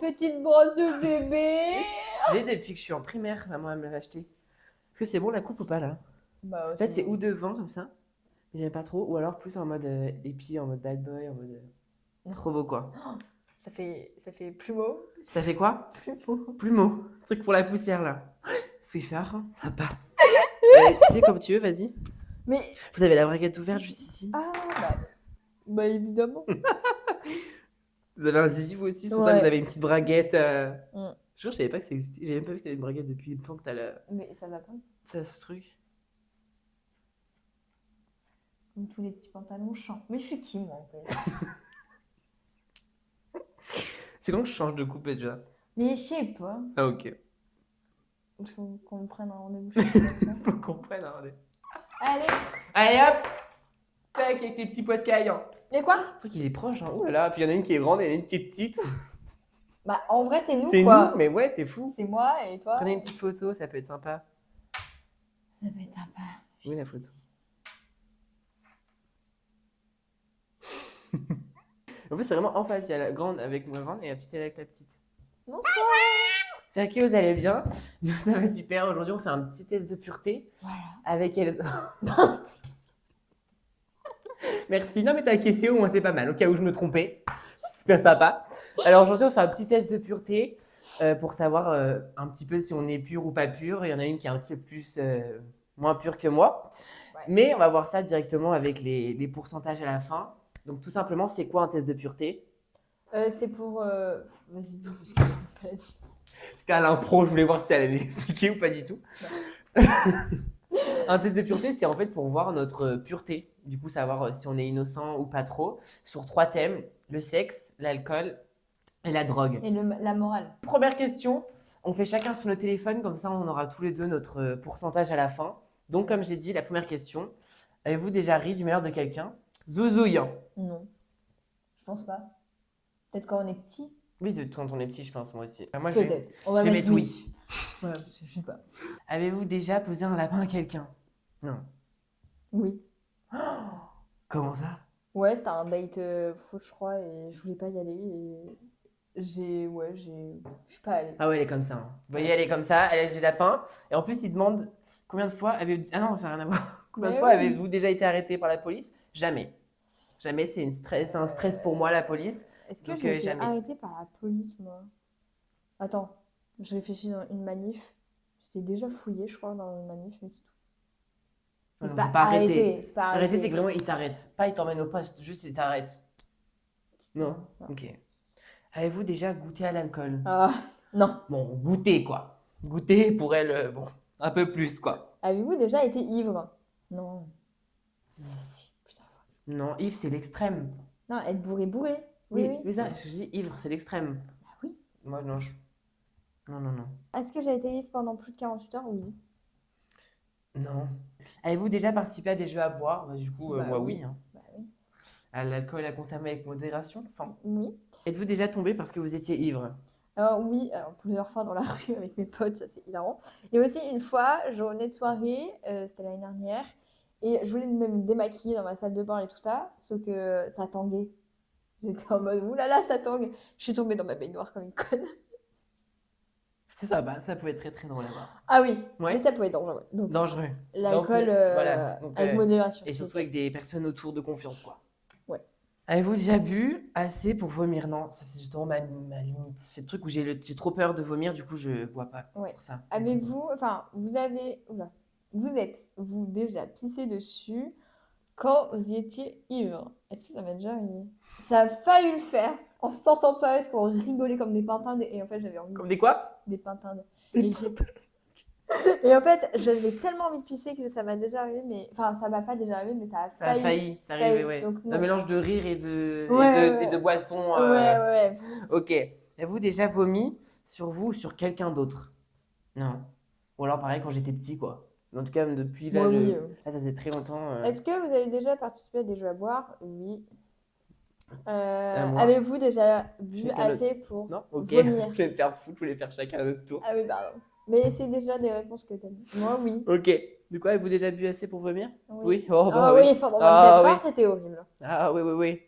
petite brosse de bébé. J'ai depuis que je suis en primaire, maman elle me l'avait acheté. Est-ce que c'est bon la coupe ou pas là? Bah, En fait, c'est bon. ou devant comme ça, mais j'aime pas trop, ou alors plus en mode épi, en mode bad boy, en mode. Trop beau quoi. Ça fait plumeau. Ça fait quoi? Plumeau. Plumeau. Truc pour la poussière là. Swiffer, sympa. Fais comme tu veux, vas-y. Mais. Vous avez la braguette ouverte juste ici. Ah, bah évidemment. Vous avez un zizi vous aussi, c'est pour ça que vous avez une petite braguette. Mm. Je savais pas que ça existait. J'ai même pas vu que t'avais une braguette depuis le temps que t'as la. Mais ça va pas. Ça, ce truc. Comme tous les petits pantalons chants. Mais je suis qui, moi, en fait? C'est long que je change de coupe déjà. Mais je sais pas. Ah, ok. Il faut qu'on me prenne un rendez-vous chez quelqu'un. Faut qu'on prenne un rendez-vous. Allez. Allez hop! Tac, avec les petits poiscailles. Et quoi? C'est vrai qu'il est proche, hein. Ouh là là, puis il y en a une qui est grande et il y en a une qui est petite. Bah, en vrai, c'est nous, C'est quoi. nous, mais ouais, c'est fou. C'est moi et toi. Prenez une petite photo, ça peut être sympa. Ça peut être sympa. Oui, la photo. En plus, c'est vraiment en face. Il y a la grande avec moi grande et la petite avec la petite. Bonsoir. J'espère que vous allez bien. Nous, ça va super. Aujourd'hui, on fait un petit test de pureté Voilà. avec Elsa. Merci. Non, mais t'as acquiescé, au moins c'est pas mal. Au cas où je me trompais. C'est super sympa. Alors aujourd'hui, on fait un petit test de pureté pour savoir un petit peu si on est pur ou pas pur. Il y en a une qui est un petit peu plus moins pure que moi. Ouais. Mais on va voir ça directement avec les pourcentages à la fin. Donc tout simplement, c'est quoi un test de pureté? C'est pour. Vas-y, dis, parce que j'ai pas la suite. C'était à l'impro, je voulais voir si elle allait l'expliquer ou pas du tout. Un test de pureté, c'est en fait pour voir notre pureté. Du coup, savoir si on est innocent ou pas trop. Sur 3 thèmes, le sexe, l'alcool et la drogue. Et la morale. Première question, on fait chacun sur nos téléphones, comme ça on aura tous les deux notre pourcentage à la fin. Donc comme j'ai dit, la première question, avez-vous déjà ri du malheur de quelqu'un? Zouzouille. Non. Je pense pas. Peut-être quand on est petit. Oui, de quand on est petit, je pense, moi aussi. Moi, je vais, Peut-être. On va je vais mettre mettre oui. oui. Ouais, je sais pas. Avez-vous déjà posé un lapin à quelqu'un? Non. Oui. Comment ça? Ouais, c'était un date faux, je crois, et je voulais pas y aller. Et je suis pas allée. Ah ouais, elle est comme ça. Hein. Vous voyez, elle est comme ça, elle a des lapins. Et en plus, il demande combien de fois avez-vous... Ah non, ça n'a rien à voir. Combien de Mais fois oui. avez-vous déjà été arrêté par la police? Jamais. Jamais, c'est un stress pour moi, la police. Est-ce que Donc, j'ai été jamais. arrêtée par la police, moi? Attends, je réfléchis dans une manif. J'étais déjà fouillée, je crois, dans une manif, mais c'est tout. Non, C'est c'est pas pas arrêté. arrêté. C'est pas Arrêter, arrêté. c'est que vraiment, il t'arrête. Pas il t'emmène au poste, juste il t'arrête. Non? Non. Ok. Avez-vous déjà goûté à l'alcool? Ah, non. Bon, goûter, quoi. Goûter, pour elle, bon, un peu plus, quoi. Avez-vous déjà été ivre? Non. Si, plusieurs fois. Non, Yves, c'est l'extrême. Non, être bourré. Oui, Oui, oui. mais ça, je dis ivre, c'est l'extrême. Bah oui. Moi, non, non, non, non. Est-ce que j'ai été ivre pendant plus de 48 heures? Oui. Non. Avez-vous déjà participé à des jeux à boire? Bah, du coup, Bah moi, oui. oui. Hein. Bah oui. À l'alcool à consommer avec modération? Enfin. Oui. Êtes-vous déjà tombé parce que vous étiez ivre? Alors oui, alors plusieurs fois dans la rue avec mes potes, ça c'est hilarant. Et aussi une fois, je revenais de soirée, c'était l'année dernière, et je voulais me démaquiller dans ma salle de bain et tout ça, sauf que ça tanguait. J'étais en mode, oulala, ça tangue. Je suis tombée dans ma baignoire comme une conne. C'était sympa, ça pouvait être très très drôle à voir. Ah oui, Ouais. mais ça pouvait être dangereux. Donc Dangereux. l'alcool Donc, voilà. Donc, avec modération. et s'il vous surtout avec des personnes autour de confiance, quoi. Ouais. Avez-vous déjà bu assez pour vomir? Non, ça c'est justement ma limite. C'est le truc où j'ai trop peur de vomir, du coup je bois pas Ouais. pour ça. Avez-vous, enfin, vous êtes-vous déjà pissé dessus quand vous étiez ivre? Est-ce que ça m'est déjà arrivé? Ça a failli le faire en sortant de soirée parce qu'on rigolait comme des pintades et en fait j'avais envie Comme de des pisser. quoi? Des pintades. Et en fait j'avais tellement envie de pisser que ça m'a déjà arrivé, mais enfin ça m'a pas déjà arrivé, mais ça a Ça a failli t'arriver, failli. ouais. Donc, Un non. mélange de rire et de, Ouais. et de boisson. Ouais. Ok. Avez-vous déjà vomi sur vous ou sur quelqu'un d'autre? Non. Ou alors pareil quand j'étais petit, quoi. Mais en tout cas, depuis là, Moi, oui. là ça faisait très longtemps. Est-ce que vous avez déjà participé à des jeux à boire? Oui. moi. Avez-vous déjà bu Chacun assez pour Non? Ok. vomir? Je vais me faire foutre, je voulais faire chacun à notre tour. Ah oui, pardon. Mais c'est déjà des réponses que t'as mis. Moi, oui. Ok. Du coup, avez-vous déjà bu assez pour vomir? Oui. Oh, bah Ah oui. oui, pendant Ah 24 oui. heures, c'était horrible. Ah oui.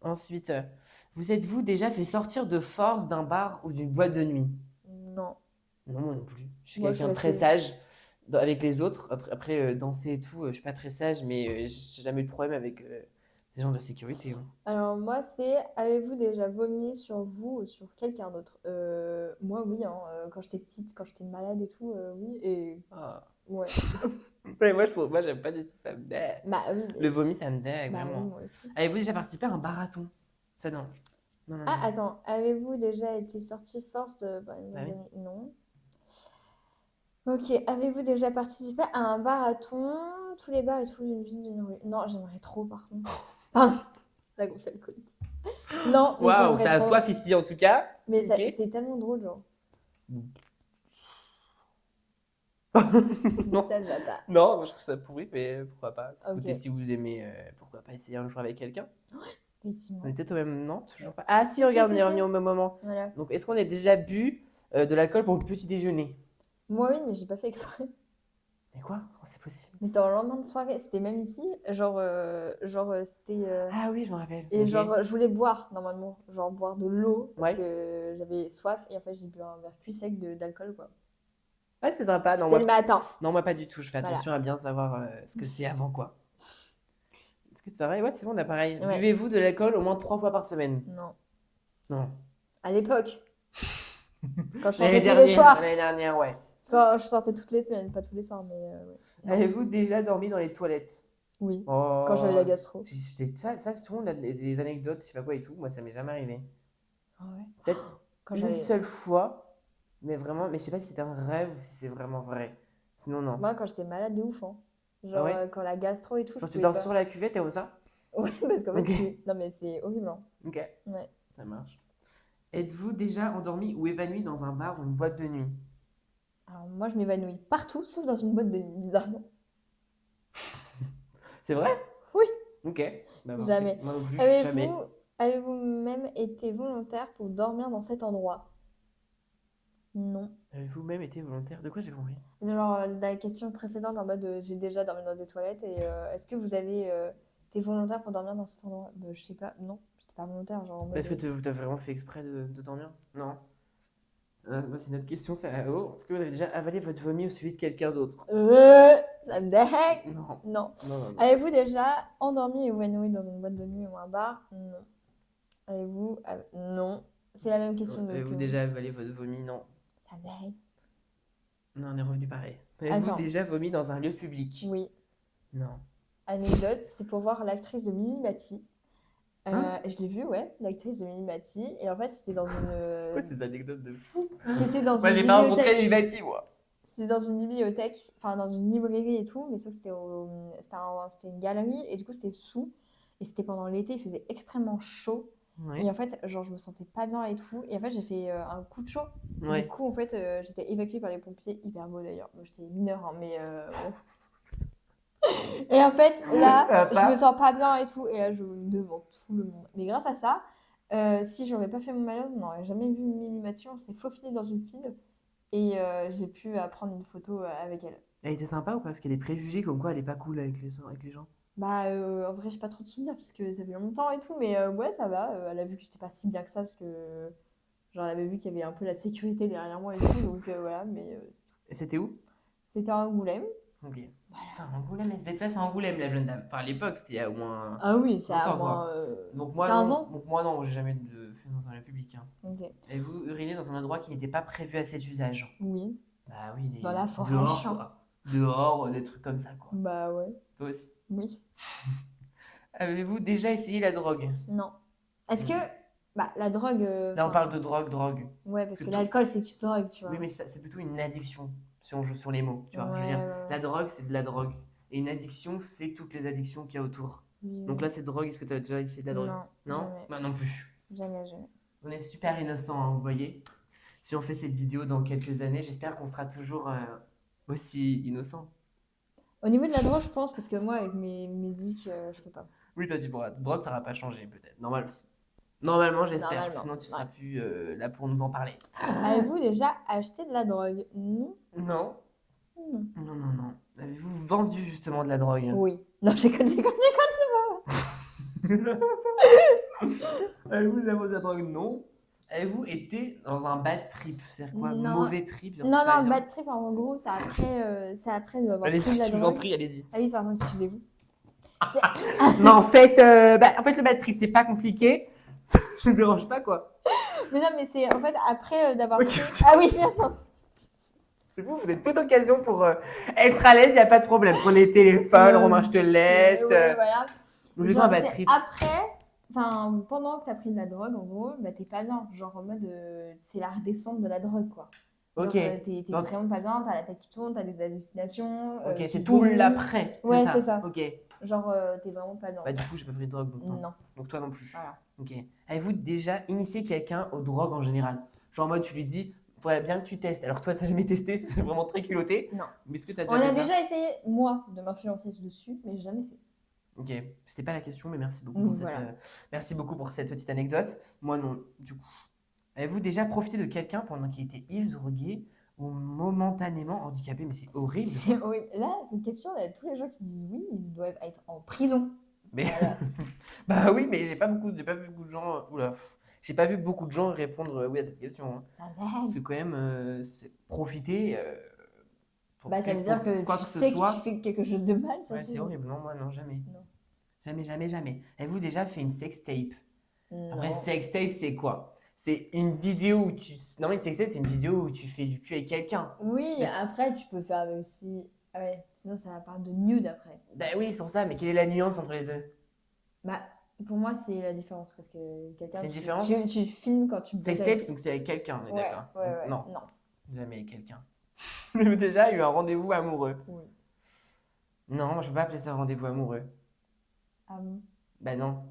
Ensuite, vous êtes-vous déjà fait sortir de force d'un bar ou d'une boîte de nuit? Non. Non, moi non plus. Je suis Moi, je suis quelqu'un de très restée. sage avec les autres. Après, danser et tout, je suis pas très sage, mais j'ai jamais eu de problème avec les gens de la sécurité, hein. Alors, moi, c'est avez-vous déjà vomi sur vous ou sur quelqu'un d'autre? Moi, oui, hein, quand j'étais petite, quand j'étais malade et tout, oui. Et Ah. ouais. Ouais, moi, j'aime pas du tout, ça me dégue. Bah oui, Le mais. vomi, ça me dégue, Bah oui, vraiment. moi aussi. Avez-vous déjà participé à un marathon? Ça, non. Non, non, Ah, non. attends, avez-vous déjà été sorti force de. Bah, Ah oui. non. Ok, avez-vous déjà participé à un marathon? Tous les bars et tout d'une ville d'une rue. Non, j'aimerais trop, par contre. Pardon, la grosse alcoolique. Non, mais Waouh, j'aimerais ça a trop. soif ici en tout cas. Mais Ok. c'est tellement drôle, genre. Non, Ça ne va pas. non, moi, je trouve ça pourri, mais pourquoi pas. Écoutez, Ok, si vous aimez, pourquoi pas essayer un jour avec quelqu'un. On effectivement. est peut-être au même. Non, toujours pas. Ah si, Si, regarde, on si, est si. revenu au même moment. Voilà. Donc, est-ce qu'on a déjà bu de l'alcool pour le petit déjeuner? Moi, oui, mais j'ai pas fait exprès. Mais quoi? Comment c'est possible? Mais c'était en lendemain de soirée. C'était même ici. C'était. Ah oui, je me rappelle. Et Ok. genre, je voulais boire, normalement. Genre, boire de l'eau. Parce Ouais. que j'avais soif. Et en fait, j'ai bu un verre cul sec d'alcool, quoi. Ouais, c'est sympa. Non, C'était le matin. moi pas du tout. Je fais Voilà. attention à bien savoir ce que c'est avant quoi. Est-ce que c'est pareil? Ouais, c'est bon, on a pareil. Ouais. Buvez-vous de l'alcool au moins 3 fois par semaine? Non. Non. À l'époque. Quand je L'année sortais tous les dernière, soirs. l'année dernière, ouais. Quand je sortais toutes les semaines. Pas tous les soirs, mais ouais. Non. Avez-vous déjà dormi dans les toilettes? Oui. Oh. Quand j'avais la gastro. Ça, tout le monde a des anecdotes, je sais pas quoi et tout. Moi, ça m'est jamais arrivé. Ah ouais. Peut-être Quand une j'avais. seule fois, mais vraiment, mais je sais pas si c'est un rêve ou si c'est vraiment vrai. Sinon, non. Moi, quand j'étais malade de ouf, hein. Genre, Ah ouais? quand la gastro et tout, je Genre, tu pouvais dors pas. sur la cuvette et comme ça? Ouais, parce qu'en fait, Ok. non, mais c'est horrible, hein. Ok, Ouais. ça marche. Êtes-vous déjà endormi ou évanoui dans un bar ou une boîte de nuit? Alors, moi, je m'évanouis partout, sauf dans une boîte de nuit, bizarrement. C'est vrai? Oui. Ok. Bah, parfait. Jamais. Moi non plus, jamais. Avez-vous même été volontaire pour dormir dans cet endroit? Non. Avez-vous même été volontaire? De quoi j'ai compris? Genre, la question précédente, en mode j'ai déjà dormi dans des toilettes, et est-ce que vous avez été volontaire pour dormir dans cet endroit? Bah, je sais pas, non, j'étais pas volontaire, genre en mode. Est-ce que vous avez vraiment fait exprès de dormir? Non. Bah, c'est notre question, ça. Oh, est-ce que vous avez déjà avalé votre vomi ou celui de quelqu'un d'autre? Ça me dégue. Non. Non. Non, non, non. Avez-vous déjà endormi et évanoui dans une boîte de nuit ou un bar? Non. Non. C'est la même question Avez-vous que déjà avalé votre vomi? Non. Ça me dégue. Non, on est revenu pareil. Avez-vous Attends. déjà vomi dans un lieu public? Oui. Non. Anecdote, c'était pour voir l'actrice de Mimi Mati. Hein? Je l'ai vue, ouais, l'actrice de Mimi Mati. Et en fait, c'était dans C'est quoi une. ces anecdotes de fou? C'était dans Moi, une j'ai pas rencontré bibliothèque. Mimati, moi. C'était dans une bibliothèque, enfin dans une librairie et tout, mais sauf que c'était une galerie et du coup c'était sous. Et c'était pendant l'été, il faisait extrêmement chaud. Ouais. Et en fait, genre, je me sentais pas bien et tout. Et en fait, j'ai fait un coup de chaud. Ouais. Du coup, en fait, j'étais évacuée par les pompiers, hyper beau d'ailleurs. Moi, j'étais mineure, hein, mais bon. Et en fait, là, je me sens pas bien et tout. Et là, je devant tout le monde. Mais grâce à ça, si j'aurais pas fait mon malheur, on n'aurait jamais vu Mimi Mathieu. On s'est faufilé dans une file. Et j'ai pu prendre une photo avec elle. Elle était sympa ou pas? Parce qu'elle est préjugée comme quoi elle est pas cool avec les gens. Bah, en vrai, j'ai pas trop de souvenirs parce que ça fait longtemps et tout. Mais ouais, ça va. Elle a vu que j'étais pas si bien que ça parce que genre, elle avait vu qu'il y avait un peu la sécurité derrière moi et tout. Donc voilà, mais c'est tout. Et c'était où? C'était à Angoulême. Ok. Putain, Angoulême, elle se déplace à Angoulême, la jeune dame. Enfin, à l'époque, c'était il y a au moins. Ah oui, ça a longtemps, au quoi. moins Donc, moi, 15 non. ans. Donc, moi, non, j'ai jamais fait dans un lieu public, hein. Ok. Avez-vous uriné dans un endroit qui n'était pas prévu à cet usage? Oui. Bah oui, Dans la forêt, dehors, chiant. quoi. Dehors, des trucs comme ça, quoi. Bah ouais. Toi aussi. Oui. Avez-vous déjà essayé la drogue? Non. Est-ce que. Bah, la drogue. Là, on parle de drogue. Ouais, parce que plutôt. l'alcool, c'est une drogue, tu vois. Oui, mais c'est plutôt une addiction, si on joue sur les mots. Tu vois, je veux Ouais, dire, ouais. la drogue, c'est de la drogue. Et une addiction, c'est toutes les addictions qu'il y a autour. Oui, Donc oui. là, c'est drogue. Est-ce que tu as déjà essayé de la drogue? Non, Non. jamais. Bah non plus. Jamais, jamais. On est super innocents, hein, vous voyez. Si on fait cette vidéo dans quelques années, j'espère qu'on sera toujours aussi innocents. Au niveau de la drogue, je pense, parce que moi, avec mes musiques, je peux pas. Oui, toi, tu pourras. Drogue, t'auras pas changé, peut-être. Normalement, j'espère. Normalement, Sinon, tu seras ouais. plus là pour nous en parler. Avez-vous déjà acheté de la drogue? Non. Non. Non. Non. Avez-vous vendu justement de la drogue? Oui. Non, j'ai connu. Avez-vous déjà pris de la drogue? Non. Avez-vous été dans un bad trip? C'est-à-dire quoi? Non. Mauvais trip? Non, non, le bad trip, en gros, c'est après avoir pris de Allez-y, la je vous en drogue. prie, allez-y. Ah oui, pardon, excusez-vous. Non, en fait, le bad trip, c'est pas compliqué. Je me dérange pas, quoi. Mais non, mais c'est en fait après d'avoir Ok. pris... Ah oui, merde. C'est vous avez toute occasion pour être à l'aise, il n'y a pas de problème. Prenez le téléphone, Romain, je te laisse. Ouais, voilà. Donc, c'est Genre, quoi un bad c'est trip? après, enfin, pendant que t'as pris de la drogue, en gros, bah t'es pas bien. Genre en mode, c'est la redescente de la drogue, quoi. Genre, Ok. t'es Donc- vraiment pas bien, t'as la tête qui tourne, t'as des hallucinations. Ok, tu c'est tout vomis. l'après. Ouais, c'est ça. Ok. Genre, t'es vraiment pas bien. Bah, du coup, j'ai pas pris de drogue. Donc, non. Non, Donc, toi non plus. voilà. Ok. Avez-vous déjà initié quelqu'un aux drogues en général? Genre en mode, tu lui dis, faudrait bien que tu testes. Alors, toi, t'as jamais testé, c'est vraiment très culotté. Non. Mais est-ce que t'as On déjà a fait ça? déjà essayé, moi, de m'influencer dessus, mais j'ai jamais fait. Ok, c'était pas la question, mais merci beaucoup, Voilà. merci beaucoup pour cette petite anecdote. Moi non, du coup. Avez-vous déjà profité de quelqu'un pendant qu'il était ivre, drogué ou momentanément handicapé? Mais c'est horrible. C'est horrible. Là, cette question, il y a tous les gens qui disent oui, ils doivent être en prison. Mais Voilà. bah oui, mais j'ai pas vu beaucoup de gens. Oula, j'ai pas vu beaucoup de gens répondre oui à cette question. Hein. Ça Parce que dingue. quand même, c'est profiter. Pour Bah, ça veut dire que quoi tu que ce sais soit. que tu fais quelque chose de mal, Ouais, surtout. c'est horrible. Non, moi non, jamais. Non. Jamais, jamais, jamais. Avez-vous déjà fait une sextape? Après, Non. sextape, c'est quoi? C'est une vidéo où tu. Non, mais une sextape, c'est une vidéo où tu fais du cul avec quelqu'un. Oui, Mais après, tu peux faire aussi. Ah ouais, sinon ça va parler de nude après. bah oui, c'est pour ça, mais quelle est la nuance entre les deux? Bah, pour moi, c'est la différence parce que quelqu'un. C'est une tu- différence? Tu filmes quand tu bosses Sextape, avec. donc c'est avec quelqu'un, on est Ouais, d'accord? ouais, Donc, ouais. non, Non. jamais avec quelqu'un. J'ai déjà eu un rendez-vous amoureux. Oui. Non, moi je peux pas appeler ça un rendez-vous amoureux. Ah bon. Bah non.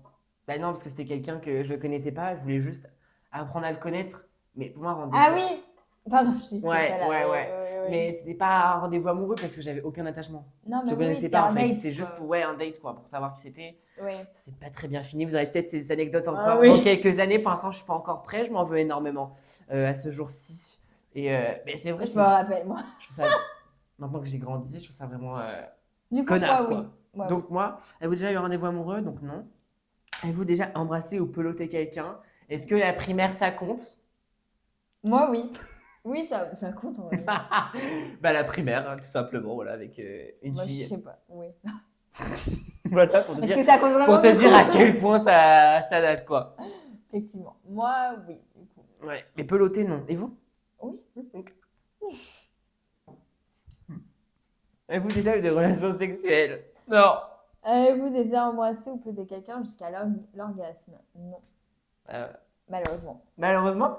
Bah non, parce que c'était quelqu'un que je ne connaissais pas, je voulais juste apprendre à le connaître. Mais pour moi, un rendez-vous. Ah oui! Pardon, je sais Ouais, pas là. ouais. Mais c'était pas un rendez-vous amoureux parce que j'avais aucun attachement. Non, Je mais le oui, connaissais c'était pas un en fait. date, C'était juste quoi. pour ouais, un date quoi, pour savoir qui c'était. Ouais. Ça s'est pas très bien fini. Vous aurez peut-être ces anecdotes encore Ah oui. dans quelques années. Pour l'instant, je suis pas encore prêt. Je m'en veux énormément à ce jour-ci. Et mais c'est vrai, Je me rappelle, moi. je trouve ça. Maintenant que j'ai grandi, je trouve ça vraiment Du coup, connard moi, oui. quoi. Moi, Donc moi, avez-vous déjà eu un rendez-vous amoureux? Donc non. Avez-vous déjà embrassé ou peloté quelqu'un? Est-ce que la primaire ça compte? Moi, oui. Oui, ça compte en vrai. Bah la primaire, hein, tout simplement, voilà, avec une Moi, je fille. sais pas. Oui. Voilà, pour te Est-ce dire, que ça compte vraiment? pour te du dire coup à quel point ça date quoi. Effectivement. Moi, oui. Du coup. Ouais, mais peloter non. Et vous? Oui. Ok. Avez-vous déjà eu des relations sexuelles? Non. Avez-vous déjà embrassé ou pété quelqu'un jusqu'à l'orgasme? Non, malheureusement. Malheureusement?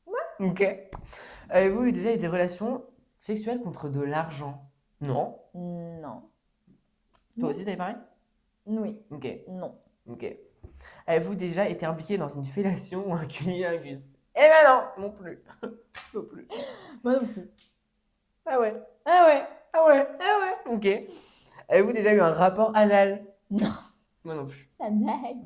Ouais. Ok. Avez-vous déjà eu des relations sexuelles contre de l'argent? Non. Non. Toi aussi, t'avais pareil? Oui. Ok. Non. Ok. Avez-vous déjà été impliqué dans une fellation ou un cunnilingus? Eh ben non, non plus. Non plus. Moi non plus. Ah ouais. Ah ouais. Ah ouais. Ah ouais. Ok. Avez-vous déjà eu un rapport anal? Non. Moi non plus. Ça blague.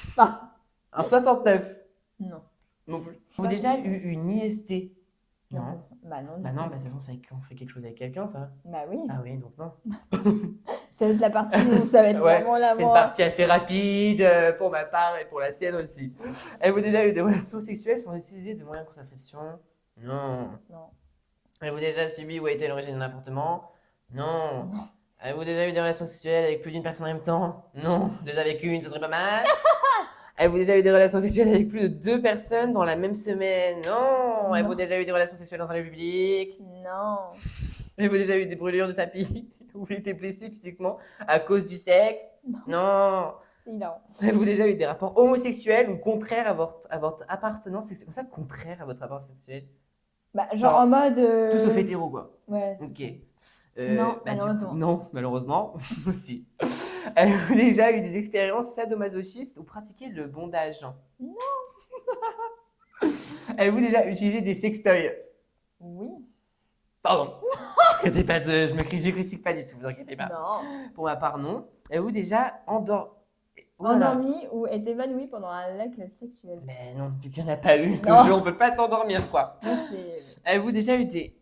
Enfin, Un 69? non. Non plus. C'est Avez-vous pas déjà possible. eu une IST? Non. Non. Bah non. Bah du non, coup. bah de toute façon, c'est qu'on fait quelque chose avec quelqu'un, ça. Bah oui. Ah oui, donc non. Ça va être la partie où ça va être Ouais, vraiment la c'est une partie assez rapide pour ma part et pour la sienne aussi. Avez-vous déjà eu des relations sexuelles sans utiliser de moyens de contraception? Non. Non. Avez-vous déjà subi ou été à l'origine d'un avortement? Non. Avez-vous déjà eu des relations sexuelles avec plus d'une personne en même temps? Non. Déjà avec une, ce serait pas mal. Avez-vous déjà eu des relations sexuelles avec plus de 2 personnes dans la même semaine? Non. Non. Avez-vous déjà eu des relations sexuelles dans un lieu public? Non. Avez-vous déjà eu des brûlures de tapis? Ou été blessé physiquement à cause du sexe? Non. C'est hilarant. Avez-vous déjà eu des rapports homosexuels ou contraires à votre appartenance sexuelle? Comment ça, contraire à votre appartenance sexuelle? Bah genre Genre, en mode. Tout sauf hétéro, quoi. Ouais. c'est Ok. ça. Non, Du malheureusement. coup, non, malheureusement. Aussi. Avez-vous déjà eu des expériences sadomasochistes ou pratiqué le bondage? Non. Avez-vous déjà utilisé des sextoys? Oui. Pardon. Inquiétez pas je me critique pas du tout, vous inquiétez pas. Non. Pour ma part, non. Avez-vous déjà Voilà. Endormi ou est évanoui pendant un acte sexuel. Mais non, vu qu'il n'y en a pas eu, Non. toujours, on peut pas s'endormir, quoi. Ça, c'est. Avez-vous déjà été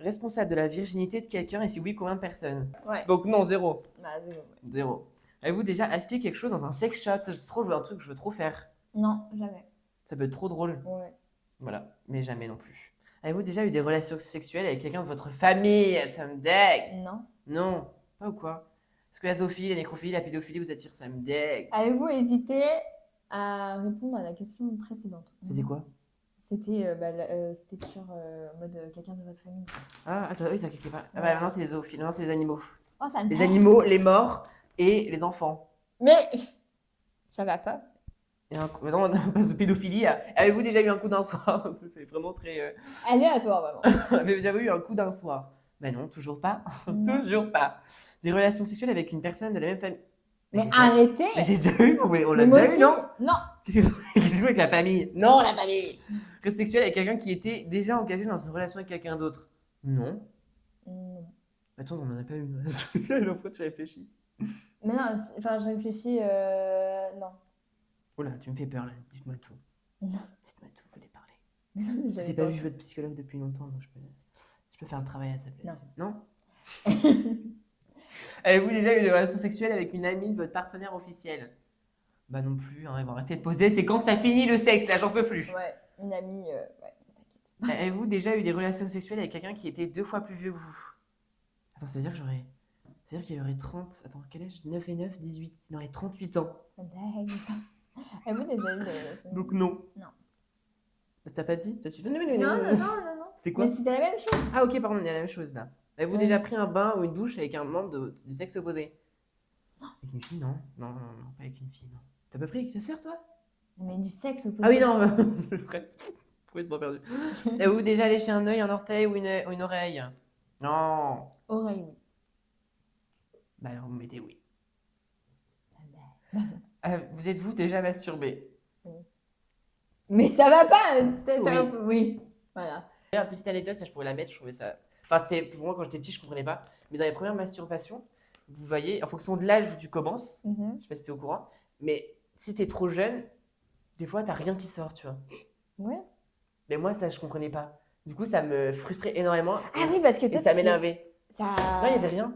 responsable de la virginité de quelqu'un et si oui, combien de personnes? Ouais. Donc non, zéro. Bah, c'est bon. Zéro. Avez-vous déjà acheté quelque chose dans un sex shop? Ça, c'est trop un truc que je veux trop faire. Non, jamais. Ça peut être trop drôle. Ouais. Voilà, mais jamais non plus. Avez-vous déjà eu des relations sexuelles avec quelqu'un de votre famille? Ça me dégue. Non. Non, pas ou quoi? Est-ce que la zoophilie, la nécrophilie, la pédophilie vous attire? Ça me dégue. Avez-vous hésité à répondre à la question précédente? C'était quoi? C'était sur en mode quelqu'un de votre famille. Ah, attends, oui, ça quelque part. Ah bah Ouais. maintenant c'est les zoophiles, maintenant c'est les animaux. Oh, ça me Les plaît. animaux, les morts et les enfants. Mais ça va pas. Et maintenant, on passe de pédophilie. Avez-vous déjà eu un coup d'un soir? C'est vraiment très. Elle est à toi, vraiment. Avez-vous déjà eu un coup d'un soir? Ben non, toujours pas. Non. Toujours pas. Des relations sexuelles avec une personne de la même famille. Mais J'ai déjà- arrêtez. Mais j'ai déjà eu, mais on l'a Mais moi déjà eu, aussi. non? Non. Qu'est-ce que c'est avec la famille? Non, la famille! Relation sexuelle avec quelqu'un qui était déjà engagé dans une relation avec quelqu'un d'autre. Non. Non. Attends, on n'en a pas eu une relation sexuelle, pourquoi tu réfléchis? Mais non, enfin, j'ai réfléchi. Non. Oh là, tu me fais peur là, dites-moi tout. Non. Dites-moi tout, vous voulez parler. Mais J'ai pas vu votre psychologue depuis longtemps, donc je peux faire le travail à sa place. Non? Avez-vous déjà eu des relations sexuelles avec une amie de votre partenaire officiel? Bah non plus, hein, ils vont arrêter de poser. C'est quand ça finit le sexe, là, j'en peux plus. Ouais, une amie. Ouais, t'inquiète. Avez-vous déjà eu des relations sexuelles avec quelqu'un qui était 2 fois plus vieux que vous? Attends, c'est-à-dire que j'aurais. C'est-à-dire qu'il aurait 30. Attends, quel âge? 9 et 9, 18. Il aurait 38 ans. Ça dingue. Avez-vous déjà eu des relations? Donc non. Non. T'as pas dit? T'as-tu donné? Non. C'était quoi? Mais c'était la même chose. Ah ok, pardon, il y a la même chose là. Avez-vous Ouais. déjà pris un bain ou une douche avec un membre du sexe opposé? Avec une fille, non. Non, pas avec une fille, non. T'as pas pris avec ta sœur, toi? Mais du sexe opposé. Ah oui, non, vrai. Complètement perdu. Avez-vous déjà léché un œil, un orteil ou une oreille? Non. Oreille, oui. Bah alors, vous mettez oui. Ah Vous êtes-vous déjà masturbé? Mais ça va pas. Oui. Oui. Voilà. Une petite anecdote, ça je pourrais la mettre, je trouvais ça. Enfin, c'était pour moi quand j'étais petit, je comprenais pas. Mais dans les premières masturbations, vous voyez, en fonction de l'âge où tu commences, je sais pas si t'es au courant, mais si t'es trop jeune, des fois t'as rien qui sort, tu vois. Ouais. Mais moi, ça je comprenais pas. Du coup, ça me frustrait énormément. Ah oui, parce que Et toi, ça m'énervait. Ça. Non, il y avait rien.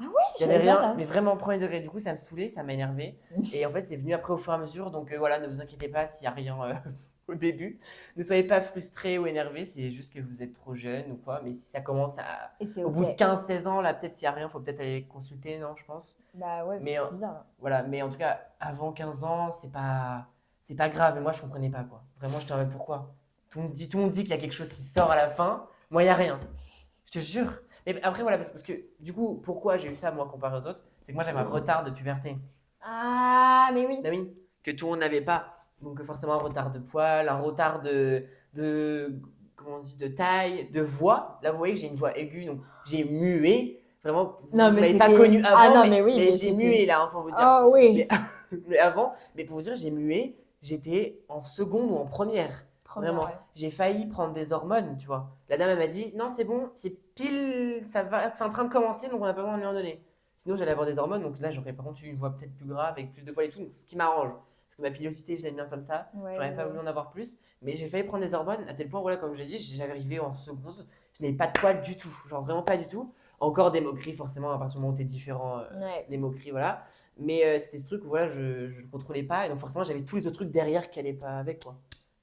Ah oui, Il je y avait savais pas rien, ça. mais vraiment premier degré. Du coup, ça me saoulait, ça m'a énervé. Et en fait, c'est venu après au fur et à mesure. Donc voilà, ne vous inquiétez pas s'il n'y a rien au début. Ne soyez pas frustrés ou énervés, c'est juste que vous êtes trop jeune ou quoi. Mais si ça commence Et c'est au ok. bout de 15-16 ans, là, peut-être s'il n'y a rien, il faut peut-être aller consulter, non, je pense. Bah ouais, parce Mais que c'est bizarre. voilà, mais en tout cas, avant 15 ans, c'est pas grave. Mais moi, je comprenais pas quoi. Vraiment, je te dis pourquoi. Tout le monde dit qu'il y a quelque chose qui sort à la fin. Moi, il n'y a rien. Je te jure. Mais après, voilà, parce que du coup, pourquoi j'ai eu ça, moi, comparé aux autres? C'est que moi, j'avais un retard de puberté. Ah, mais oui. Bah oui, que tout le monde n'avait pas. Donc, forcément, un retard de poil, un retard comment on dit, de taille, de voix. Là, vous voyez que j'ai une voix aiguë, donc j'ai mué. Vraiment, vous Non, ne mais m'avez pas c'était- connu avant, Ah non, mais oui, mais mais j'ai c'était- mué là, hein, pour vous dire. Oh oui. Mais avant, mais pour vous dire, j'ai mué, j'étais en seconde ou en première. Première, Vraiment. ouais. J'ai failli prendre des hormones, tu vois. La dame, elle m'a dit, non, c'est bon, c'est pile, ça va, c'est en train de commencer, donc on n'a pas besoin de lui en donner. Sinon, j'allais avoir des hormones, donc là, j'aurais par contre eu une voix peut-être plus grave, avec plus de poils et tout, donc ce qui m'arrange. Parce que ma pilosité, je l'aime bien comme ça. Ouais, J'aurais pas ouais. voulu en avoir plus, mais j'ai failli prendre des hormones, à tel point, voilà, comme je l'ai dit, j'avais arrivé en seconde, je n'avais pas de poils du tout, genre vraiment pas du tout. Encore des moqueries, forcément, à partir du moment où t'es différent, Ouais. les moqueries, voilà. Mais c'était ce truc où voilà, je ne contrôlais pas, et donc forcément, j'avais tous les autres trucs derrière qui allaient pas avec, quoi.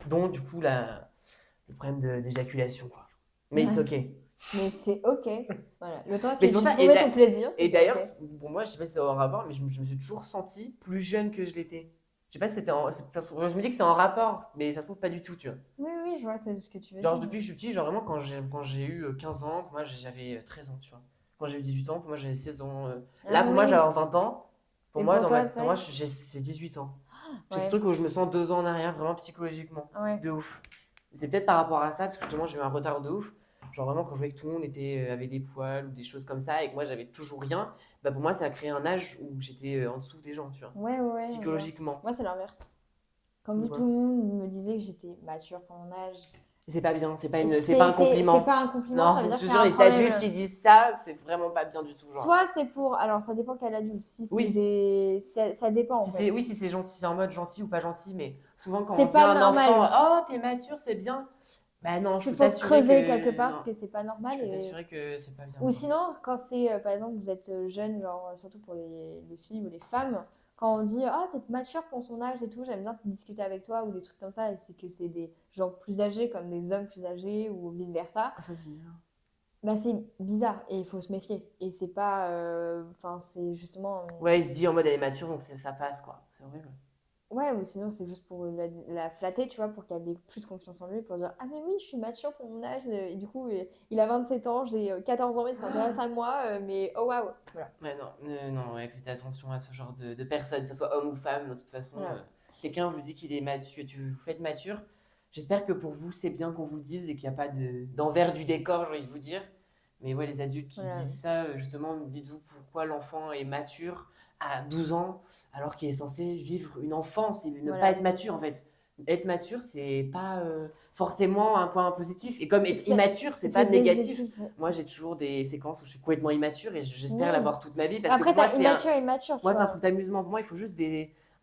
Donc, du coup, le problème d'éjaculation, quoi. Mais Ouais. c'est ok. Mais c'est ok. Voilà. Le temps que Mais tu c'est pour ça, trouvais ton plaisir. Et c'était d'ailleurs, ok. pour moi, je sais pas si c'est en rapport, mais je me suis toujours senti plus jeune que je l'étais. Je sais pas si c'était je me dis que c'est en rapport, mais ça se trouve pas du tout, tu vois. Oui, je vois ce que tu veux Genre, dire. depuis que je suis petit, genre vraiment, quand j'ai eu 15 ans, pour moi, j'avais 13 ans, tu vois. Quand j'ai eu 18 ans, pour moi, j'avais 16 ans. Là, Ah pour moi, oui. j'avais 20 ans. Pour Et moi, pour toi, pour moi, j'ai 18 ans. J'ai Ouais. ce truc où je me sens 2 ans en arrière, vraiment psychologiquement. Ouais. De ouf. C'est peut-être par rapport à ça, parce que justement, j'ai eu un retard de ouf. Genre vraiment, quand je voyais que tout le monde avait des poils ou des choses comme ça, et que moi, j'avais toujours rien, bah pour moi, ça a créé un âge où j'étais en dessous des gens, tu vois. Ouais. Psychologiquement. Moi, c'est l'inverse. Comme Ouais. tout le monde me disait que j'étais mature pour mon âge. Et c'est pas bien, c'est pas un compliment. C'est pas un compliment, ça veut Non, dire je qu'il te y a jure, un les problème. adultes qui disent ça, c'est vraiment pas bien du tout. Genre. Soit c'est pour. Alors, ça dépend quel adulte. Si c'est Oui. des. Ça dépend en Si fait. oui, si c'est gentil, si c'est en mode gentil ou pas gentil, mais souvent quand C'est on dit pas à un normal. enfant, oh, t'es mature, c'est bien. Bah non, je Il peux faut t'assurer creuser que quelque part parce non, que c'est pas normal. je peux t'assurer que c'est pas bien. Ou sinon, quand c'est, par exemple, vous êtes jeune, genre, surtout pour les filles ou les femmes, quand on dit «Ah, t'es mature pour son âge et tout, j'aime bien discuter avec toi» ou des trucs comme ça, et c'est que c'est des gens plus âgés, comme des hommes plus âgés ou vice-versa, Ah, ça c'est bien. bah c'est bizarre et il faut se méfier. Et c'est pas... Enfin, c'est justement... Ouais, il se dit en mode elle est mature donc ça passe quoi. C'est horrible. Ouais, ou sinon c'est juste pour la flatter, tu vois, pour qu'elle ait plus confiance en lui, pour dire «Ah mais oui, je suis mature pour mon âge, et du coup, il a 27 ans, j'ai 14 ans, il s'intéresse à moi, mais oh waouh!» Voilà. Ouais, non, non, ouais, faites attention à ce genre de personnes, que ce soit homme ou femme, de toute façon. Voilà. Quelqu'un vous dit qu'il est mature, vous faites mature. J'espère que pour vous, c'est bien qu'on vous le dise et qu'il n'y a pas d'envers du décor, j'ai envie de vous dire. Mais ouais, les adultes qui Voilà. disent ça, justement, dites-vous pourquoi l'enfant est mature à 12 ans alors qu'il est censé vivre une enfance et ne pas Voilà. être mature en fait. Être mature, c'est pas forcément un point positif. Et comme être C'est- immature, c'est pas négatif. ouais. Moi, j'ai toujours des séquences où je suis complètement immature et j'espère Oui. l'avoir toute ma vie parce que Après, pour moi, t'as immature, immature, tu moi, c'est un vois. truc d'amusement. Pour moi, il faut juste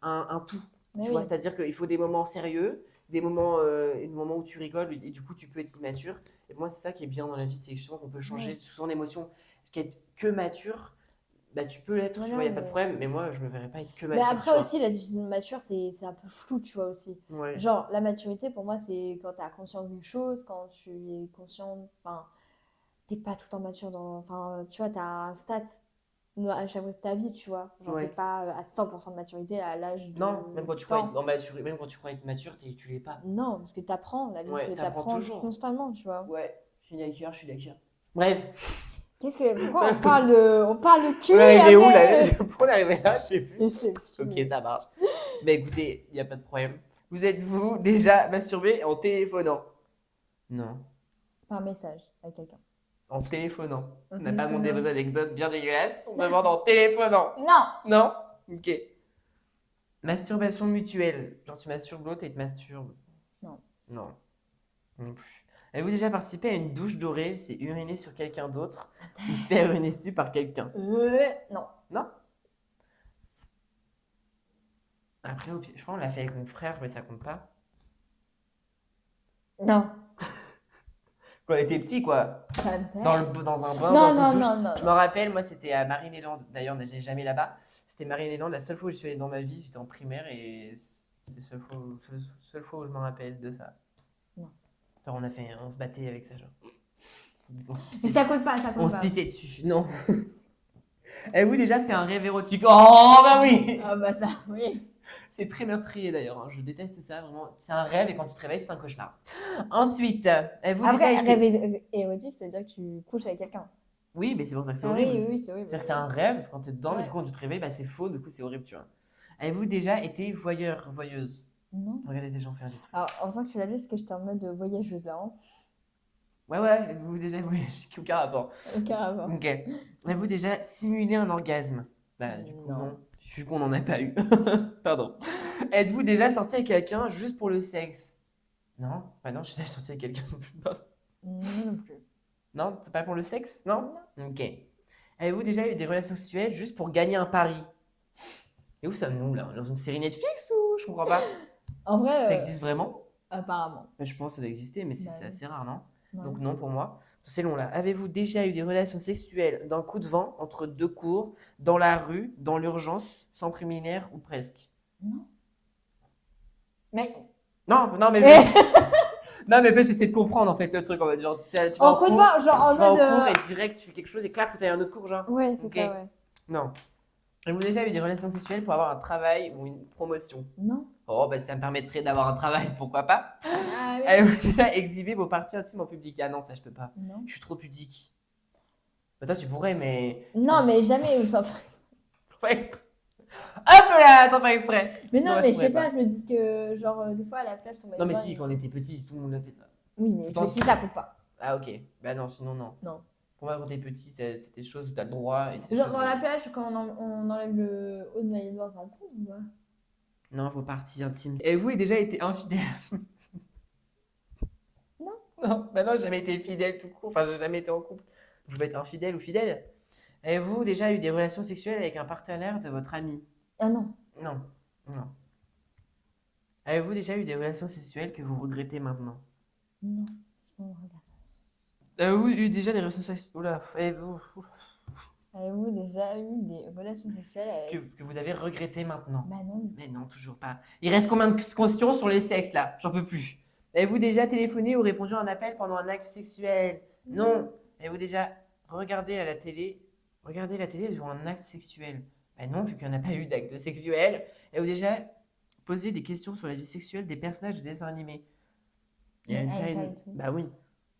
un tout. Mais Tu oui. vois, c'est-à-dire qu'il faut des moments sérieux, des moments où tu rigoles et du coup, tu peux être immature. Et pour moi, c'est ça qui est bien dans la vie, c'est justement qu'on peut changer Ouais. son émotion. Parce qu'être que mature, bah, tu peux l'être, tu Voilà, vois, il n'y a pas de mais... problème. Mais moi, je me verrais pas être que Mais mature, tu après vois. aussi, la définition de mature, c'est un peu flou, tu vois, aussi. Ouais. Genre, la maturité, pour moi, c'est quand t'as conscience des choses, quand tu es conscient... Enfin, t'es pas tout le temps mature dans... Enfin, tu vois, t'as un stat à chaque fois de ta vie, tu vois. Genre, t'es Ouais. pas à 100% de maturité à l'âge de Non, même quand tu crois temps. même quand tu crois être mature, tu l'es pas. Non, parce que t'apprends, la vie Ouais, t'apprends t'apprend toujours. constamment, tu vois. Ouais, je suis d'accord, je suis d'accord. Bref, Pourquoi on parle de cul on est et arrivé où là? après... Pourquoi on est arrivé là? Je sais plus. Je sais plus, Ok, mais- ça marche. Mais écoutez, il n'y a pas de problème. Vous êtes-vous déjà masturbé en téléphonant? Non. Par message avec quelqu'un. En téléphonant. En On n'a pas demandé téléphonant. vos anecdotes bien dégueulasses. On demande en téléphonant. Non! Non? Ok. Masturbation mutuelle. Genre tu masturbes l'autre et il te masturbe. Non. Non. Non plus. Avez-vous déjà participé à une douche dorée? C'est uriner sur quelqu'un d'autre ou se faire uriner dessus par quelqu'un? Non. Non? Après, je pense qu'on l'a fait avec mon frère, mais ça compte pas. Non. Quand on était petit, quoi. Ça me fait. Dans un bain, Non, dans non, une douche. non, non, Je me non. rappelle, moi, c'était à Marine-et-Land. D'ailleurs, je n'ai jamais là-bas. C'était Marine-et-Land, la seule fois où je suis allée dans ma vie. J'étais en primaire et c'est la seule fois où je me rappelle de ça. Non. Genre, on se battait avec ça, genre. On se Mais pissait, ça compte pas, ça on compte se pas. pissait dessus. Non. Avez-vous déjà fait un rêve érotique? Oh, bah oui! Ah bah ça, oui. C'est très meurtrier d'ailleurs, hein. Je déteste ça vraiment. C'est un rêve et quand tu te réveilles, c'est un cauchemar. Ensuite, avez-vous déjà Après, été... rêve érotique, ça veut dire que tu couches avec quelqu'un. Oui, mais c'est pour ça que c'est Ah horrible. oui, oui, c'est horrible. C'est-à-dire que c'est un rêve quand tu es dedans, mais Ouais. du coup, quand tu te réveilles, bah, c'est faux, du coup, c'est horrible, tu vois. Avez-vous déjà été voyeuse? Non. Regardez des gens faire des trucs. Alors, en sens que tu l'as vu, parce que j'étais en mode voyageuse là. Hein. Ouais, ouais, avez-vous déjà voyagé? Aucun rapport. Carrément. Ok. Avez-vous déjà simulé un orgasme? Bah, du coup, Non. non. Vu qu'on n'en a pas eu. Pardon. Êtes-vous déjà sorti avec quelqu'un juste pour le sexe? Non? Bah non, je suis déjà sorti avec quelqu'un non plus. Pardon. Non plus. Non, c'est pas pour le sexe? Non? Ok. Avez-vous déjà eu des relations sexuelles juste pour gagner un pari? Et où sommes-nous là? Dans une série Netflix ou je comprends pas? En vrai, Ça existe vraiment? apparemment. Bah, je pense que ça doit exister, mais Bah c'est oui. assez rare, non? Ouais. Donc non pour moi. C'est long là. Avez-vous déjà eu des relations sexuelles d'un coup de vent entre deux cours, dans la rue, dans l'urgence, sans préliminaire ou presque? Non. Mais Non, non mais non mais en fait j'essaie de comprendre en fait le truc en fait genre tu vas en coup de vent, genre en tu vas en mode. cours et direct tu fais quelque chose et clac faut aller à un autre cours genre. Ouais, c'est Ok. ça, ouais. Non. Avez-vous déjà eu des relations sexuelles pour avoir un travail ou une promotion? Non. Oh bah ça me permettrait d'avoir un travail, pourquoi pas? Ah oui. Avez-vous déjà exhibé vos parties intimes en public? Ah non ça je peux pas. Non. Je suis trop pudique. Bah toi tu pourrais mais Non, mais jamais où ça. faut pas exprès. Hop là, sans faire exprès. Mais non, Non, mais je je sais pourrais pas, je me dis que, genre, des fois à la plage, ton Non mais bain, si, quand on était petit, tout le monde l'a fait ça. Oui, mais Pourtant, petit, ça compte pas. Ah ok. Bah non, sinon non. Non. Pour moi, quand t'es petit, c'est des choses où t'as le droit et des Genre, choses dans où- la plage, quand on enlève le haut de maillot de bain, ça en compte ou pas? Non, vos parties intimes. Et vous avez déjà été infidèle? Non. Non, bah non, j'ai jamais été fidèle tout court. Enfin, j'ai jamais été en couple. Donc, je peux être infidèle ou fidèle. Avez-vous déjà eu des relations sexuelles avec un partenaire de votre ami? Ah non. Non. Non. Avez-vous déjà eu des relations sexuelles que vous regrettez maintenant? Non. Bon, regarde. Oui, eu déjà des relations sexuelles. Oula, vous. Avez-vous déjà eu des relations sexuelles avec... Que vous avez regretté maintenant. Bah non. Mais non, toujours pas. Il reste combien de questions sur les sexes là? J'en peux plus. Avez-vous déjà téléphoné ou répondu à un appel pendant un acte sexuel? Non. Avez-vous déjà regardé à la télé, regardé la télé durant un acte sexuel? Ben non, vu qu'il n'y en a pas eu d'acte sexuel. Avez-vous déjà posé des questions sur la vie sexuelle des personnages de dessins animés? Il y a Les une hentai taille. et tout. Bah oui.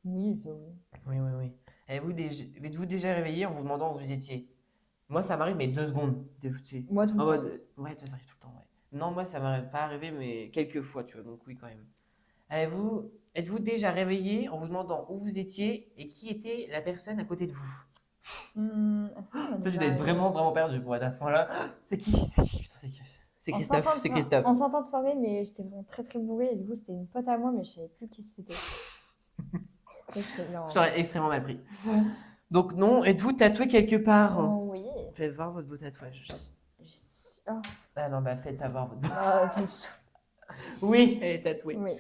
Oui, ça oui. Oui, oui, oui. Êtes-vous déjà réveillé en vous demandant où vous étiez? Moi, ça m'arrive, mais 2 secondes. Tu sais. Moi, tout le En temps. mode, ouais, toi, ça arrive tout le temps, ouais. Non, moi, ça m'est pas arrivé, mais quelques fois, tu vois, donc oui, quand même. Êtes-vous déjà réveillé en vous demandant où vous étiez et qui était la personne à côté de vous? Est-ce que ça m'a Ça, je déjà dois être arrivé vraiment, vraiment perdu pour être à ce point-là. C'est qui? C'est qui? Putain, c'est qui? C'est En Christophe, sortant de c'est soir- Christophe. En sortant de soirée, mais j'étais vraiment très très bourrée et du coup c'était une pote à moi, mais je savais plus qui c'était. Ça, c'était non. J'aurais extrêmement mal pris. Donc non, êtes-vous tatoué quelque part? Oh, oui. Faites voir votre beau tatouage. Oh, Ah non, bah faites pas voir votre beau. ça me saoule. Oui, elle est tatouée. Oui.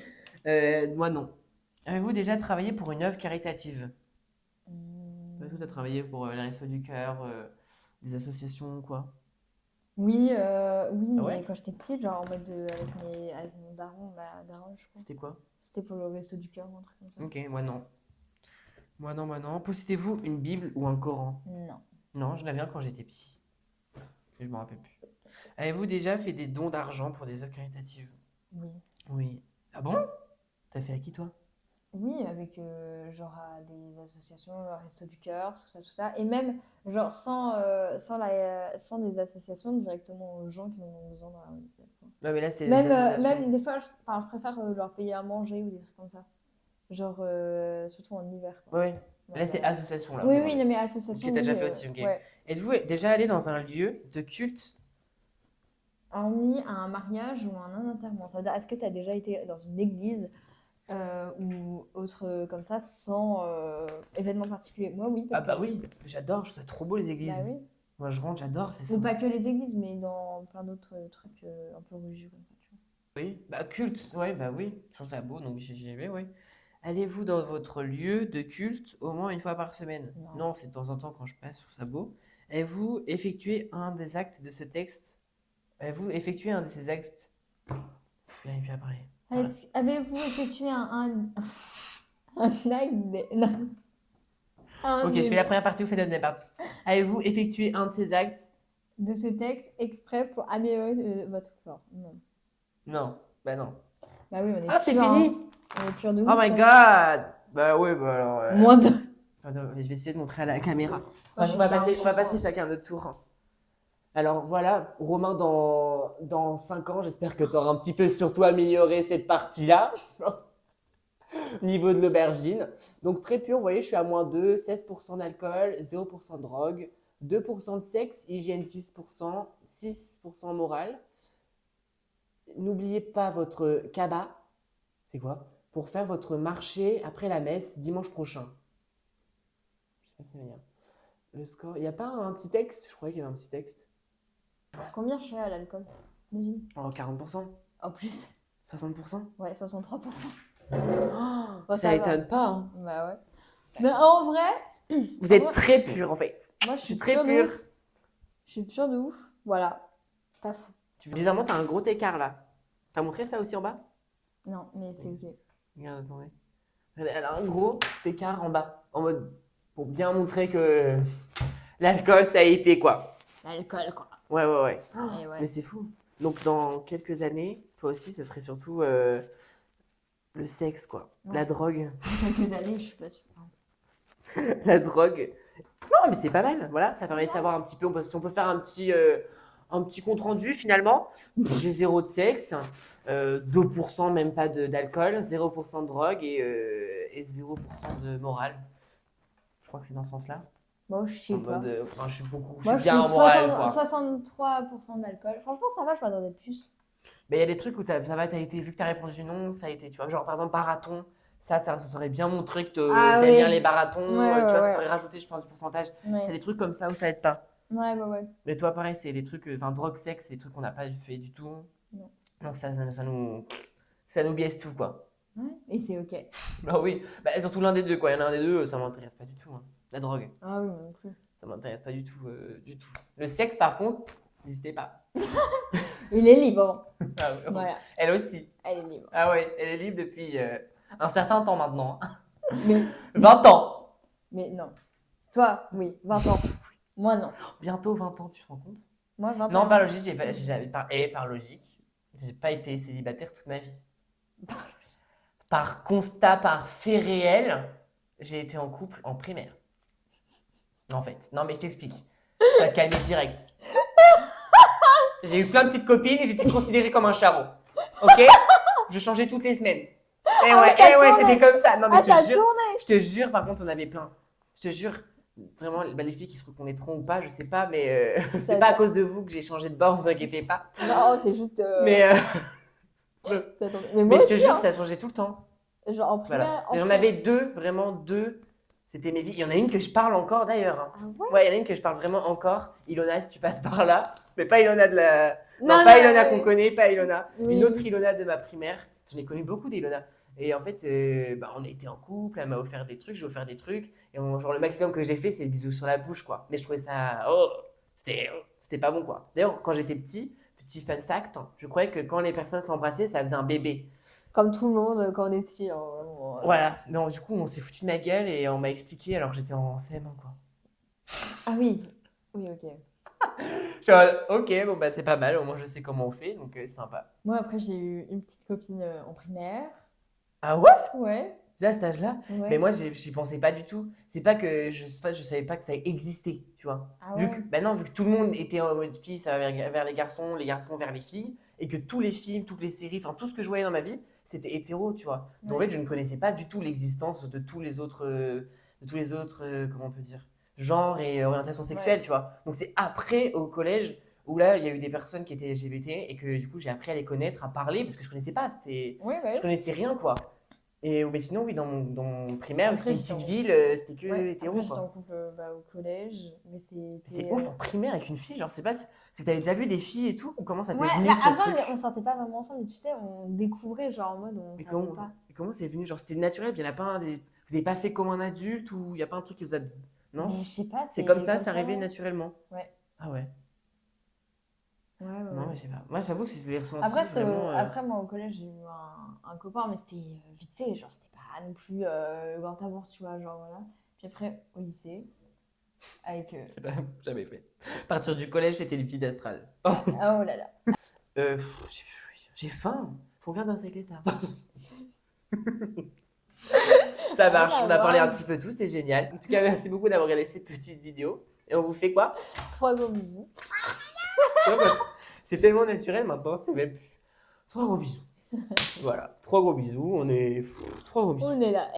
Moi non. Avez-vous déjà travaillé pour une œuvre caritative? Est-ce que tu as travaillé pour les Restos du Cœur, des associations, quoi? Oui, oui, Ah mais ouais? quand j'étais petite, genre en mode avec mon daron, ma daronne, je crois. C'était quoi? C'était pour le resto du cœur ou un truc comme ça. Ok, moi non. Moi non. Possédez-vous une Bible ou un Coran? Non. Non, j'en avais un quand j'étais petit. Je me rappelle plus. Avez-vous déjà fait des dons d'argent pour des œuvres caritatives? Oui. Oui. Ah bon? T'as fait à qui, toi? Oui, avec genre à des associations, Resto du Cœur, tout ça. Et même, genre, sans des associations, directement aux gens qui en ont besoin dans la rue. Non, mais là, c'était des Même, associations. même des fois, je préfère leur payer à manger ou des trucs comme ça. Genre, surtout en hiver, quoi. Ouais. Genre, Là, c'était association, là. Oui, Ok. oui, non, mais association, Ok, t'as déjà oui, fait aussi, ok. ouais. Êtes-vous déjà allé dans un lieu de culte? Hormis un mariage ou un enterrement. Ça veut dire, est-ce que tu as déjà été dans une église ou autre comme ça, sans événement particulier? Moi, oui, Ah parce bah que... oui, j'adore, je trouve ça trop beau les églises. Bah oui. Moi, je rentre, j'adore. C'est Ou ça. pas que les églises, mais dans plein d'autres trucs un peu religieux comme ça, tu vois. Oui, bah culte, ouais, bah oui, je trouve ça beau, donc j'y vais, oui. Allez-vous dans votre lieu de culte au moins une fois par semaine? Non. Non, c'est de temps en temps quand je passe, je trouve ça beau. Avez-vous effectué un des actes de ce texte? Avez-vous effectué un de ces actes? Pff, là, il vient parler. Voilà. Avez-vous effectué un acte non. Ok, je fais la première partie, vous faites la deuxième partie. Avez-vous effectué un de ces actes? de ce texte exprès pour améliorer votre sport? Non. Non, bah non. Bah oui, on est Ah, c'est pur, hein. fini? On est pur de Oh ouf, my hein. god! Bah oui, bah alors. Moins de... Attends, je vais essayer de montrer à la caméra. Moi, je On va suis passer, on va carrément- passer chacun notre tour, hein. Alors voilà, Romain, dans 5 ans, j'espère que tu auras un petit peu surtout amélioré cette partie-là, niveau de l'aubergine. Donc très pur, vous voyez, je suis à -2, 16% d'alcool, 0% de drogue, 2% de sexe, hygiène 10%, 6% moral. N'oubliez pas votre cabas, c'est quoi? Pour faire votre marché après la messe dimanche prochain. Je sais pas si c'est meilleur. Le score, il n'y a pas un petit texte? Je croyais qu'il y avait un petit texte. Combien je suis à l'alcool? Imagine. Oh, 40%? En plus. 60%? Ouais, 63%. Oh, Bon, ça va. étonne pas, hein. Bah ouais. Mais en vrai, Vous êtes moi- très pur en fait. moi, Je suis très de pure. ouf. Je suis pure de ouf. Voilà. C'est pas fou. Bizarrement, t'as un gros écart là. T'as montré ça aussi en bas? Non, mais c'est ok. Regarde, attendez. Elle a un gros écart en bas. En mode, pour bien montrer que l'alcool, ça a été quoi. L'alcool, quoi. Ouais. Et ouais. Mais c'est fou. Donc dans quelques années, toi aussi, ce serait surtout le sexe quoi. Ouais. La drogue. Quelques années, je suis pas sûre. La drogue. Non, mais c'est pas mal. Voilà, ça permet de savoir un petit peu. Si on peut faire un petit compte rendu finalement. J'ai 0 de sexe, 2% même pas d'alcool, 0% de drogue et 0% de morale. Je crois que c'est dans ce sens-là. Bon, je sais En pas. mode, enfin, je suis beaucoup, je Moi, suis je bien suis en morale quoi. 63% d'alcool. Franchement, ça va, je m'attendais plus. Mais il y a des trucs où ça va, t'as été, vu que t'as répondu non, ça a été, tu vois, genre par exemple marathon, ça serait bien montré que Ah t'aimes oui. bien les marathons, Ouais, tu vois, ça ouais. aurait rajouté, je pense, du pourcentage. T'as Ouais, des trucs comme ça où ça aide pas. ouais. Mais toi, pareil, c'est des trucs, enfin, drogue, sexe, c'est des trucs qu'on n'a pas fait du tout. Non. Donc ça nous biaise tout, quoi. Ouais. Et c'est ok. Bah oui, bah, surtout l'un des deux, quoi. Il y en a un des deux, ça m'intéresse pas du tout, hein. La drogue, Ah oui, moi non plus. ça m'intéresse pas du tout, du tout. Le sexe, par contre, n'hésitez pas. Il est libre. Ah oui, Voilà, elle aussi. elle est libre. Ah ouais, elle est libre depuis un certain temps maintenant. Mais, 20 ans. mais non. Toi, oui, 20 ans. Moi, non. Bientôt 20 ans, tu te rends compte? Moi, 20 Non, ans. par logique, par logique, j'ai pas été célibataire toute ma vie. Par constat, par fait réel, j'ai été en couple en primaire. En fait, non mais je t'explique. Tu vas te calmer direct. J'ai eu plein de petites copines et j'étais considéré comme un charreau. Ok? Je changeais toutes les semaines. Et Ah, ouais, ça et ouais, tournait. c'était comme ça. Non mais Ah, ça tourne. je te jure, par contre, on avait plein. Je te jure, vraiment, bah, les filles qui se reconnaîtront ou pas, je sais pas, mais c'est Ça- pas à ça- cause de vous que j'ai changé de bord, vous inquiétez pas. Non, c'est juste. Mais, Ça tourne. mais Mais moi je te aussi, jure, hein. ça changeait tout le temps. Genre en Voilà. primaire. Et j'en avais deux, vraiment deux. C'était mes vies. Il y en a une que je parle encore d'ailleurs, hein. Ah ouais? Ouais, il y en a une que je parle vraiment encore. Ilona, si tu passes par là. Mais pas Ilona de la. Non, Non, pas non, Ilona ouais. qu'on connaît, pas Ilona. Oui. Une autre Ilona de ma primaire. J'en ai connu beaucoup d'Ilona. Et en fait, bah, on a été en couple, elle m'a offert des trucs, j'ai offert des trucs. Et genre, le maximum que j'ai fait, c'est le bisou sur la bouche, quoi. Mais je trouvais ça. Oh, c'était pas bon, quoi. D'ailleurs, quand j'étais petit fun fact, hein, je croyais que quand les personnes s'embrassaient, ça faisait un bébé. Comme tout le monde quand on est petit, hein, vraiment, Voilà. Non, du coup, on s'est foutu de ma gueule et on m'a expliqué alors que j'étais en CM1, quoi. Ah oui. Oui, ok. Je suis en mode, ok, bon, bah, c'est pas mal, au moins je sais comment on fait, donc c'est sympa. Moi, après, j'ai eu une petite copine en primaire. Ah ouais? Ouais. Déjà à cet âge-là? Ouais. Mais moi, j'y pensais pas du tout. C'est pas que je savais pas que ça existait, tu vois. Ah Vu ouais. que, bah non, vu que tout le monde était en mode fille, ça va vers les garçons vers les filles, et que tous les films, toutes les séries, enfin tout ce que je voyais dans ma vie, c'était hétéro, tu vois. Donc en Ouais. fait, je ne connaissais pas du tout l'existence de tous les autres, comment on peut dire, genres et orientations sexuelles, Ouais. tu vois. Donc c'est après, au collège, où là, il y a eu des personnes qui étaient LGBT, et que du coup, j'ai appris à les connaître, à parler, parce que je connaissais pas, Ouais, je ouais. connaissais rien, quoi. Mais sinon, oui, dans mon primaire, vu que Après, c'était une j'étais petite en- ville, c'était que Ouais. hétéro, Après, j'étais en quoi. couple au collège, mais C'est c'était. ouf, en primaire avec une fille, genre, c'est pas, c'est que t'avais déjà vu des filles et tout, ou comment ça t'est Ouais, venu bah ce avant, truc? on sortait pas vraiment ensemble, mais tu sais, on découvrait, genre en mode, on Et savait pas. comment c'est venu? Genre, c'était naturel, puis il y en a pas vous avez pas fait comme un adulte, ou il y a pas un truc qui vous a. Non? Mais je sais pas, C'est comme ça, comme c'est arrivé ouais. naturellement. Ouais. Ah ouais. Ouais, Non, ouais. mais je sais pas. Moi, j'avoue que je l'ai ressenti Après, vraiment. après, moi, au collège, j'ai eu un copain, mais c'était vite fait. Genre, c'était pas non plus le grand amour, tu vois. Genre, voilà. Puis après, au lycée, avec. J'ai pas jamais fait. À partir du collège, c'était les petits d'astral. Oh. Ah, oh là là. J'ai faim. Faut bien danser avec les arbres. Ça marche, on a parlé un petit peu tout, c'est génial. En tout cas, merci beaucoup d'avoir regardé cette petite vidéo. Et on vous fait quoi? 3 gros bisous. C'est tellement naturel maintenant, c'est même plus. 3 gros bisous. Voilà, 3 gros bisous, on est. 3 gros bisous. On est là.